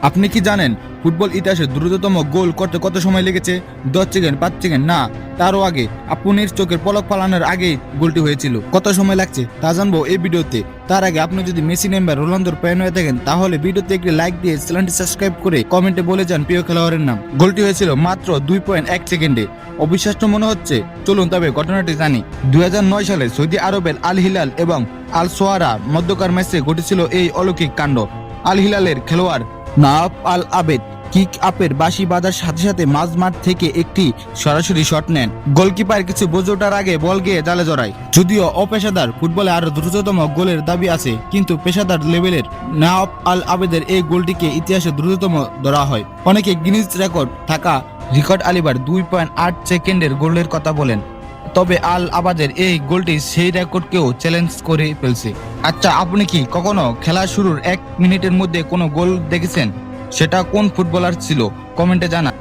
আপনি কি জানেন ফুটবল ইতিহাসে দ্রুততম গোল করতে কত সময় লেগেছে? 10 সেকেন্ড, 5 সেকেন্ড, না তারও আগে। আপনার চোখের পলক ফালানোর আগেই গোলটি হয়েছিল। কত সময় লাগছে তা জানবো এই ভিডিওতে। তার আগে আপনি যদি মেসি, নেইমার, রোনালদোর ফ্যান হয়ে থাকেন তাহলে ভিডিওতে একটি লাইক দিয়ে চ্যানেলটি সাবস্ক্রাইব করে কমেন্টে বলে যান প্রিয় খেলোয়াড়ের নাম। গোলটি হয়েছিল মাত্র 2.1 সেকেন্ডে। অবিশ্বাস্য মনে হচ্ছে, চলুন তবে ঘটনাটি জানি। 2009 সালে সৌদি আরবের আল হিলাল এবং আল সোয়ারা মধ্যকার ম্যাচে ঘটেছিল এই অলৌকিক কাণ্ড। আল হিলালের খেলোয়াড় নাওয়াফ আল আবেদ কিক আপের বাঁশি বাজার সাথে সাথে মাঝ মাঠ থেকে একটি সরাসরি শট নেন। গোলকিপার কিছু বুঝে ওঠার আগে বল গিয়ে জালে জড়ায়। যদিও অপেশাদার ফুটবলে আরো দ্রুততম গোলের দাবি আছে, কিন্তু পেশাদার লেভেলের নাওয়াফ আল আবেদের এই গোলটিকে ইতিহাসে দ্রুততম ধরা হয়। অনেকে গিনিস রেকর্ড থাকা রিকার্ড আলিবার 2.8 সেকেন্ডের গোলের কথা বলেন, তবে আল আবাদের এই গোলটি সেই রেকর্ডকেও চ্যালেঞ্জ করে ফেলছে। আচ্ছা, আপনি কি কখনো খেলা শুরুর 1 মিনিটের মধ্যে কোনো গোল দেখেছেন? সেটা কোন ফুটবলার ছিল? কমেন্টে জানান।